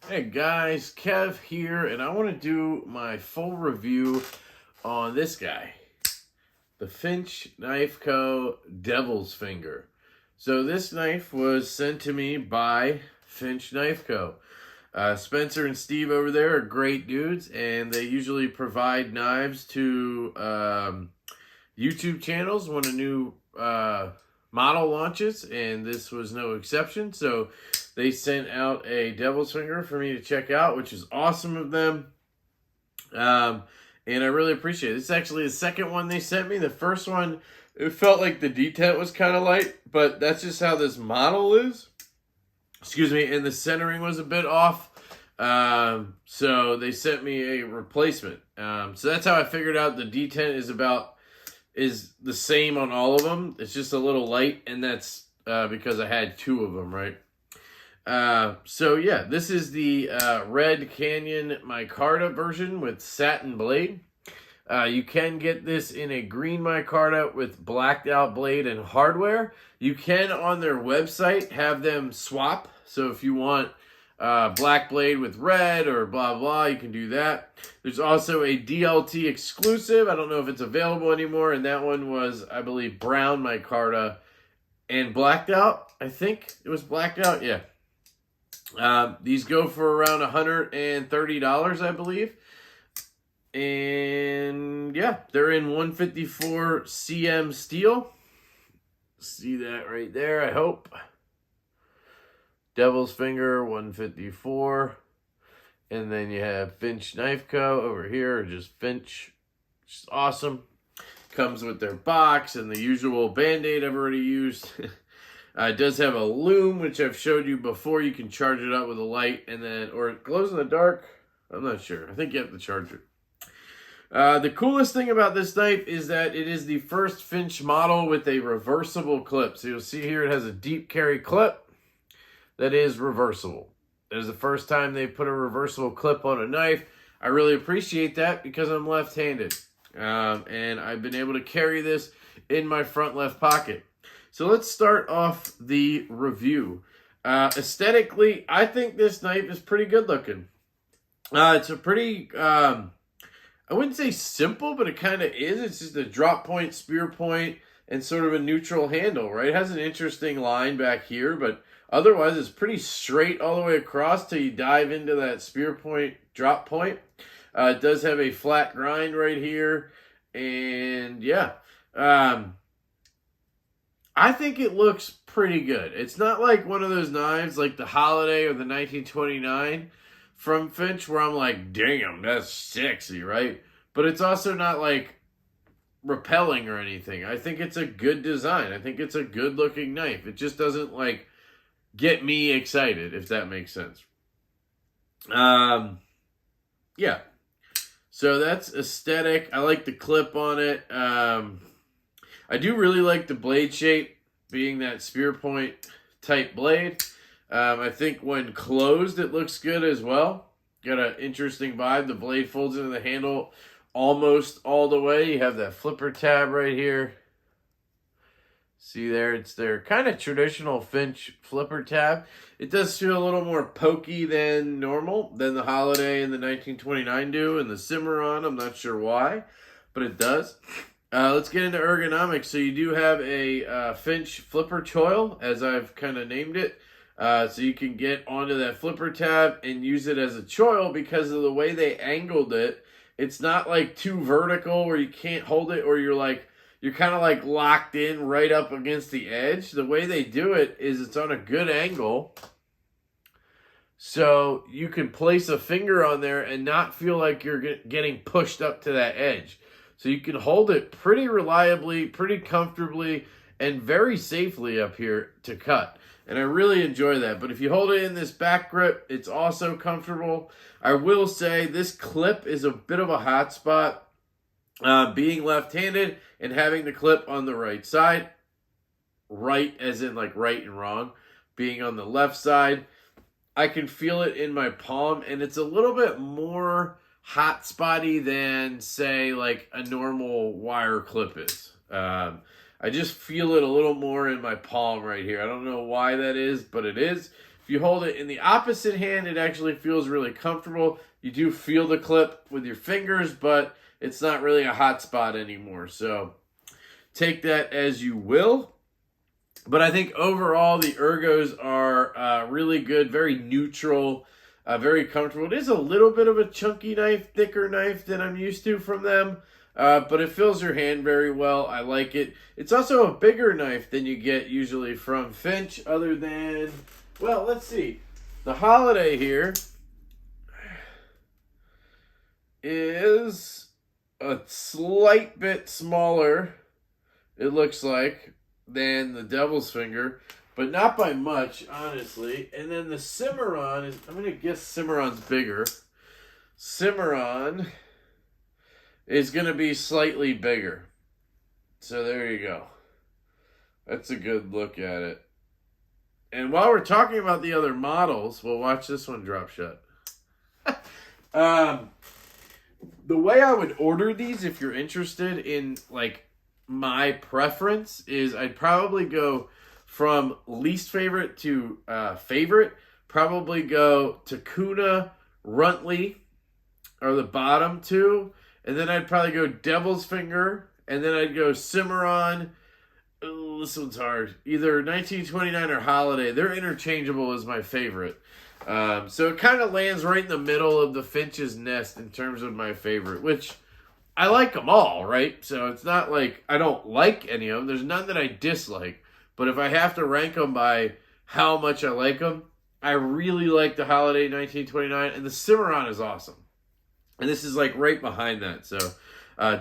Hey guys, Kev here, and I want to do my full review on this guy, the Finch Knife Co. Devil's Finger. So this knife was sent to me by Finch Knife Co. Spencer and Steve over there are great dudes, and they usually provide knives to YouTube channels when a new model launches, and this was no exception. So they sent out a Devil's Finger for me to check out, which is awesome of them. And I really appreciate it. It's actually the second one they sent me. The first one, it felt like the detent was kind of light, but that's just how this model is. Excuse me, and the centering was a bit off. So they sent me a replacement. So that's how I figured out the detent is the same on all of them. It's just a little light, and that's because I had two of them, right? So yeah, this is the Red Canyon micarta version with satin blade. You can get this in a green micarta with blacked out blade and hardware. You can, on their website, have them swap. So if you want black blade with red or blah blah, you can do that. There's also a DLT exclusive. I don't know if it's available anymore, and that one was, I believe, brown micarta and blacked out. I think it was blacked out. Yeah. These go for around $130, I believe. And yeah, they're in 154 cm steel. See that right there, I hope. Devil's Finger 154. And then you have Finch Knife Co. over here, or just Finch. Which is awesome. Comes with their box and the usual Band-Aid I've already used. It does have a loom, which I've showed you before. You can charge it up with a light, and then, or it glows in the dark. I'm not sure. I think you have to charge it. The coolest thing about this knife is that it is the first Finch model with a reversible clip. So you'll see here it has a deep carry clip that is reversible. That is the first time they put a reversible clip on a knife. I really appreciate that because I'm left-handed. And I've been able to carry this in my front left pocket. So let's start off the review. Aesthetically, I think this knife is pretty good looking. It's a pretty, I wouldn't say simple, but it kind of is. It's just a drop point, spear point, and sort of a neutral handle, right? It has an interesting line back here, but otherwise it's pretty straight all the way across till you dive into that spear point, drop point. It does have a flat grind right here, and yeah. I think it looks pretty good. It's not like one of those knives like the Holiday or the 1929 from Finch where I'm like, damn, that's sexy, right? But it's also not like repelling or anything. I think it's a good design. I think it's a good looking knife. It just doesn't like get me excited, if that makes sense. Yeah. So that's aesthetic. I like the clip on it. I do really like the blade shape, being that spear point type blade. I think when closed, it looks good as well. Got an interesting vibe. The blade folds into the handle almost all the way. You have that flipper tab right here. See there? It's their kind of traditional Finch flipper tab. It does feel a little more pokey than normal, than the Holiday and the 1929 do, and the Cimarron. I'm not sure why, but it does. Let's get into ergonomics. So you do have a Finch flipper choil, as I've kind of named it. So you can get onto that flipper tab and use it as a choil because of the way they angled it. It's not like too vertical where you can't hold it, or you're kind of like locked in right up against the edge. The way they do it is it's on a good angle. So you can place a finger on there and not feel like you're getting pushed up to that edge. So you can hold it pretty reliably, pretty comfortably, and very safely up here to cut. And I really enjoy that. But if you hold it in this back grip, it's also comfortable. I will say this clip is a bit of a hot spot. Being left-handed and having the clip on the right side. Right as in like right and wrong. Being on the left side, I can feel it in my palm. And it's a little bit more hot spotty than, say, like a normal wire clip is. I just feel it a little more in my palm right here. I don't know why that is, but it is. If you hold it in the opposite hand, it actually feels really comfortable. You do feel the clip with your fingers, but it's not really a hot spot anymore. So take that as you will. But I think overall the ergos are really good, very neutral, very comfortable. It is a little bit of a chunky knife, thicker knife than I'm used to from them. But it fills your hand very well. I like it. It's also a bigger knife than you get usually from Finch, other than, well, let's see. The Holiday here is a slight bit smaller, it looks like, than the Devil's Finger, but not by much, honestly. And then the Cimarron is, I'm going to guess Cimarron's bigger. Cimarron is going to be slightly bigger. So there you go. That's a good look at it. And while we're talking about the other models, we'll watch this one drop shut. The way I would order these, if you're interested in, like, my preference, is I'd probably go from least favorite to favorite. Probably go Takuna, Runtley, are the bottom two. And then I'd probably go Devil's Finger. And then I'd go Cimarron. Ooh, this one's hard. Either 1929 or Holiday. They're interchangeable as my favorite. So it kind of lands right in the middle of the Finch's nest in terms of my favorite, which I like them all, right? So it's not like I don't like any of them. There's none that I dislike. But if I have to rank them by how much I like them, I really like the Holiday 1929, and the Cimarron is awesome. And this is like right behind that. So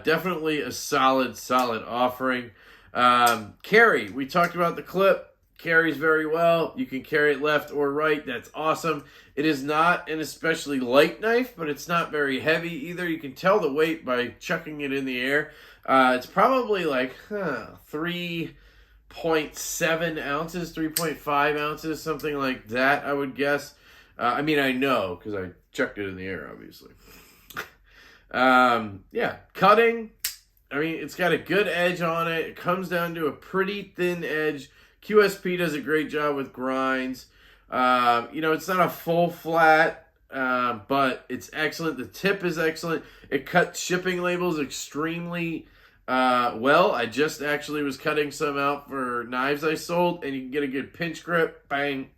definitely a solid offering. Carry, we talked about the clip. Carries very well. You can carry it left or right. That's awesome. It is not an especially light knife, but it's not very heavy either. You can tell the weight by chucking it in the air. It's probably like 3.7 ounces, 3.5 ounces, something like that, I would guess. I mean, I know because I chucked it in the air, obviously. Yeah, cutting. I mean, it's got a good edge on it. It comes down to a pretty thin edge. QSP does a great job with grinds. It's not a full flat, but it's excellent. The tip is excellent. It cuts shipping labels extremely well. I just actually was cutting some out for knives I sold, and you can get a good pinch grip. Bang.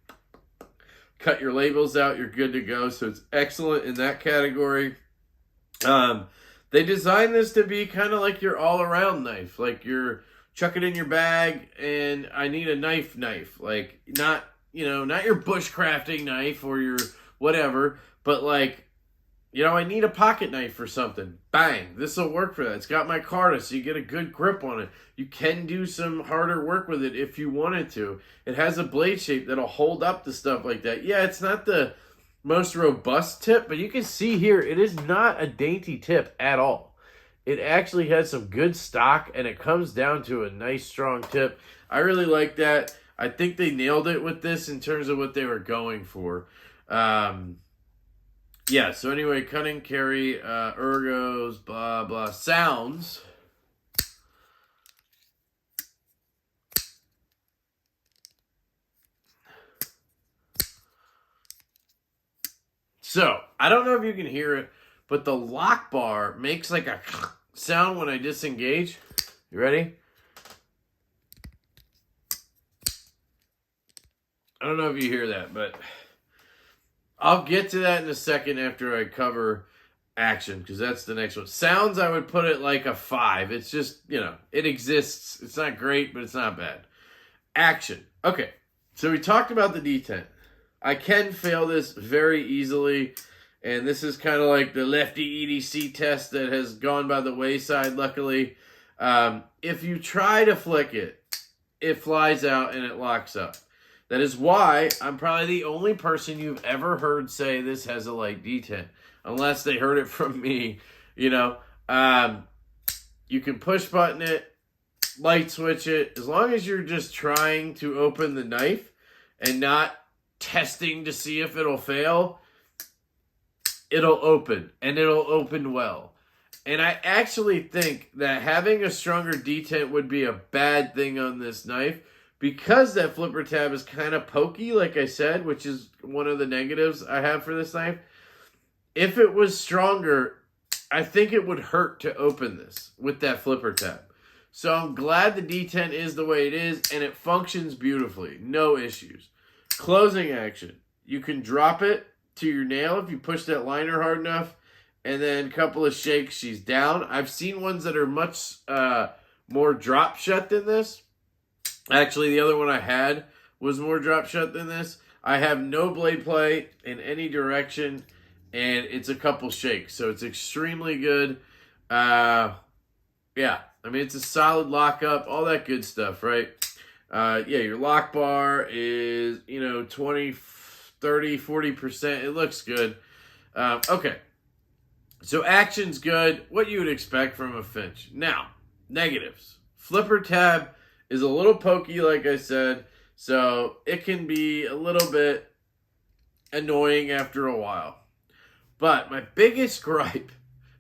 Cut your labels out. You're good to go. So it's excellent in that category. They designed this to be kind of like your all-around knife. Like you're chuck it in your bag, and I need a knife. Like, not your bushcrafting knife or your whatever, but like, I need a pocket knife for something. Bang, this will work for that. It's got micarta, so you get a good grip on it. You can do some harder work with it if you wanted to. It has a blade shape that'll hold up to stuff like that. Yeah, it's not the most robust tip, but you can see here, it is not a dainty tip at all. It actually has some good stock, and it comes down to a nice, strong tip. I really like that. I think they nailed it with this in terms of what they were going for. Yeah, so anyway, cutting, carry, ergos, blah, blah, sounds. So, I don't know if you can hear it, but the lock bar makes like a sound when I disengage. You ready? I don't know if you hear that, but I'll get to that in a second after I cover action, because that's the next one. Sounds, I would put it like a 5. It's just, it exists. It's not great, but it's not bad. Action. Okay, so we talked about the detent. I can fail this very easily. And this is kind of like the lefty EDC test that has gone by the wayside, luckily. If you try to flick it, it flies out and it locks up. That is why I'm probably the only person you've ever heard say this has a light detent. Unless they heard it from me, You can push button it, light switch it. As long as you're just trying to open the knife and not testing to see if it'll fail, it'll open, and it'll open well. And I actually think that having a stronger detent would be a bad thing on this knife, because that flipper tab is kind of pokey, like I said, which is one of the negatives I have for this knife. If it was stronger, I think it would hurt to open this with that flipper tab. So I'm glad the D10 is the way it is, and it functions beautifully. No issues. Closing action. You can drop it to your nail if you push that liner hard enough, and then a couple of shakes, she's down. I've seen ones that are much more drop shut than this. Actually, the other one I had was more drop shut than this. I have no blade play in any direction, and it's a couple shakes, so it's extremely good. Yeah, I mean, it's a solid lockup, all that good stuff, right? Yeah, your lock bar is, 20, 30, 40%. It looks good. Okay, so action's good. What you would expect from a Finch. Now, negatives. Flipper tab is a little pokey, like I said, so it can be a little bit annoying after a while. But my biggest gripe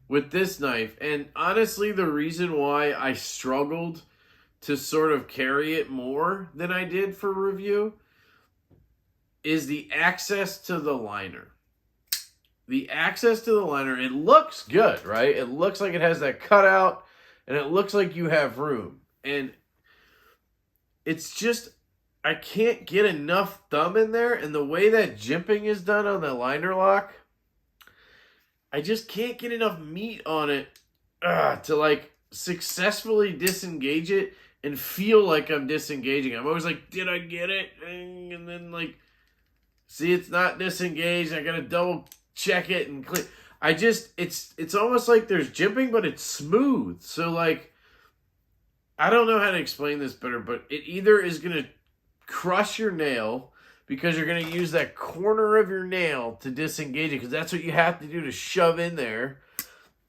with this knife, and honestly the reason why I struggled to sort of carry it more than I did for review, is the access to the liner. The access to the liner, it looks good, right? It looks like it has that cutout, and it looks like you have room. And it's just, I can't get enough thumb in there, and the way that jimping is done on the liner lock, I just can't get enough meat on it to like successfully disengage it and feel like I'm disengaging. I'm always like, did I get it? And then like, see, it's not disengaged. I gotta double check it and click. It's almost like there's jimping, but it's smooth. So like, I don't know how to explain this better, but it either is gonna crush your nail because you're going to use that corner of your nail to disengage it, because that's what you have to do to shove in there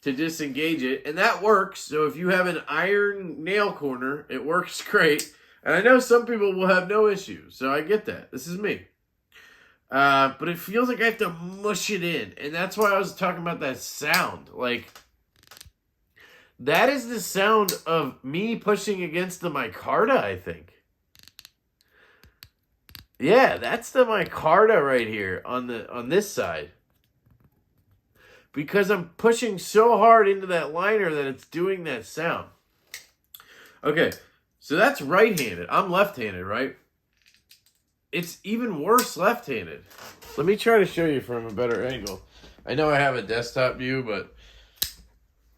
to disengage it, and that works. So if you have an iron nail corner, it works great, and I know some people will have no issue, so I get that. This is me. But it feels like I have to mush it in, and that's why I was talking about that sound. Like, that is the sound of me pushing against the micarta, I think. Yeah, that's the micarta right here on this side. Because I'm pushing so hard into that liner that it's doing that sound. Okay, so that's right-handed. I'm left-handed, right? It's even worse left-handed. Let me try to show you from a better angle. I know I have a desktop view, but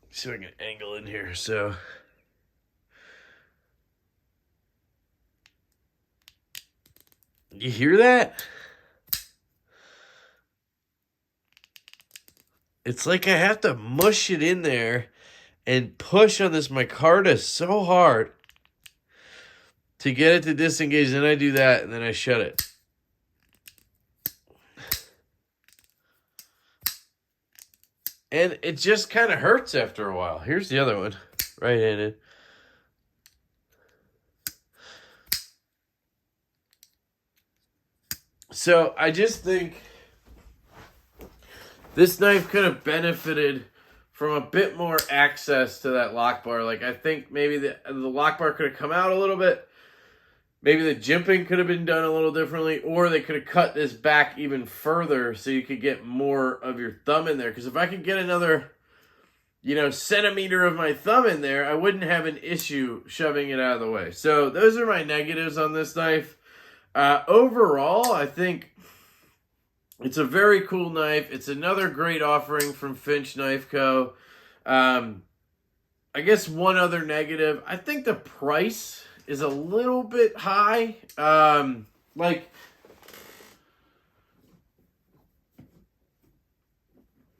let's see if I can angle in here. So you hear that? It's like I have to mush it in there and push on this micarta so hard to get it to disengage. Then I do that, and then I shut it. And it just kind of hurts after a while. Here's the other one, right-handed. So I just think this knife could have benefited from a bit more access to that lock bar. Like, I think maybe the lock bar could have come out a little bit. Maybe the jimping could have been done a little differently, or they could have cut this back even further so you could get more of your thumb in there. Because if I could get another, centimeter of my thumb in there, I wouldn't have an issue shoving it out of the way. So those are my negatives on this knife. Overall, I think it's a very cool knife. It's another great offering from Finch Knife Co. I guess one other negative, I think the price is a little bit high. Let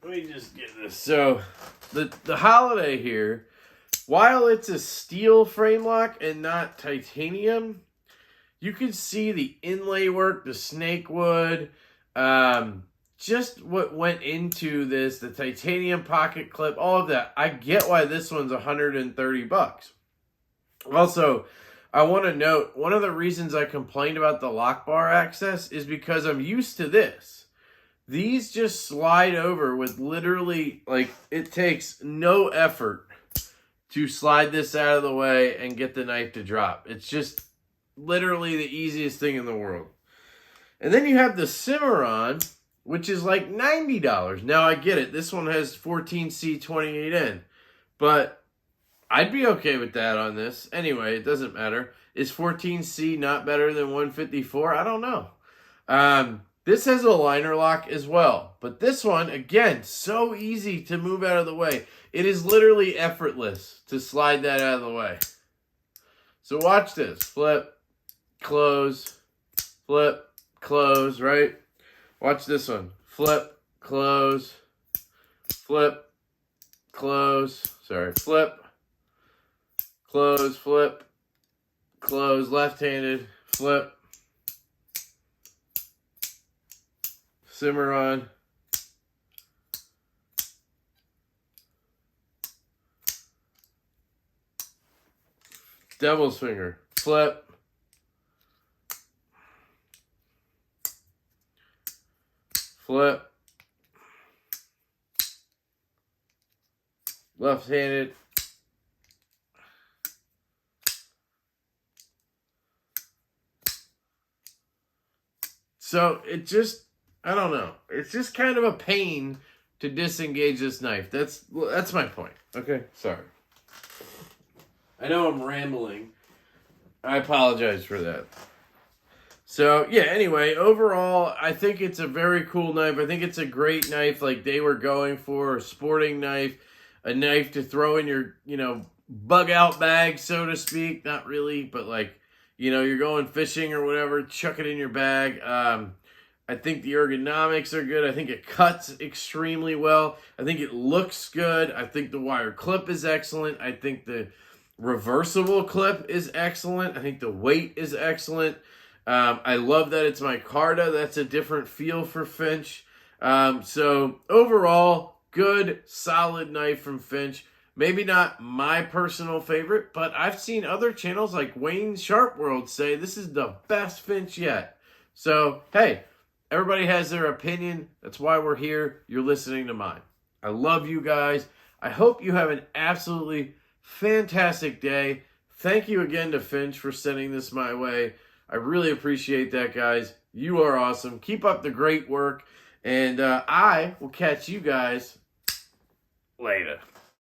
me just get this. So the Holiday here, while it's a steel frame lock and not titanium, you can see the inlay work, the snake wood, just what went into this, the titanium pocket clip, all of that. I get why this one's $130. Also, I want to note, one of the reasons I complained about the lock bar access is because I'm used to this. These just slide over with literally, it takes no effort to slide this out of the way and get the knife to drop. It's just literally the easiest thing in the world. And then you have the Cimarron, which is like $90. Now, I get it. This one has 14C 28N. But I'd be okay with that on this. Anyway, it doesn't matter. Is 14C not better than 154? I don't know. This has a liner lock as well. But this one, again, so easy to move out of the way. It is literally effortless to slide that out of the way. So watch this. Flip, close, flip, close, right? Watch this one. Flip, close, flip, close. Sorry, flip, close, flip, close, left-handed, flip, Cimarron, devil's finger, flip, flip, left-handed, so it just, I don't know. It's just kind of a pain to disengage this knife. That's my point. Okay, sorry. I know I'm rambling. I apologize for that. So, yeah, anyway, overall, I think it's a very cool knife. I think it's a great knife like they were going for, a sporting knife, a knife to throw in your, bug out bag, so to speak. Not really, but like, you're going fishing or whatever, chuck it in your bag. I think the ergonomics are good. I think it cuts extremely well. I think it looks good. I think the wire clip is excellent. I think the reversible clip is excellent. I think the weight is excellent. I love that it's micarta. That's a different feel for Finch. So overall, good, solid knife from Finch. Maybe not my personal favorite, but I've seen other channels like Wayne Sharp World say this is the best Finch yet. So, hey, everybody has their opinion. That's why we're here. You're listening to mine. I love you guys. I hope you have an absolutely fantastic day. Thank you again to Finch for sending this my way. I really appreciate that, guys. You are awesome. Keep up the great work. And I will catch you guys later.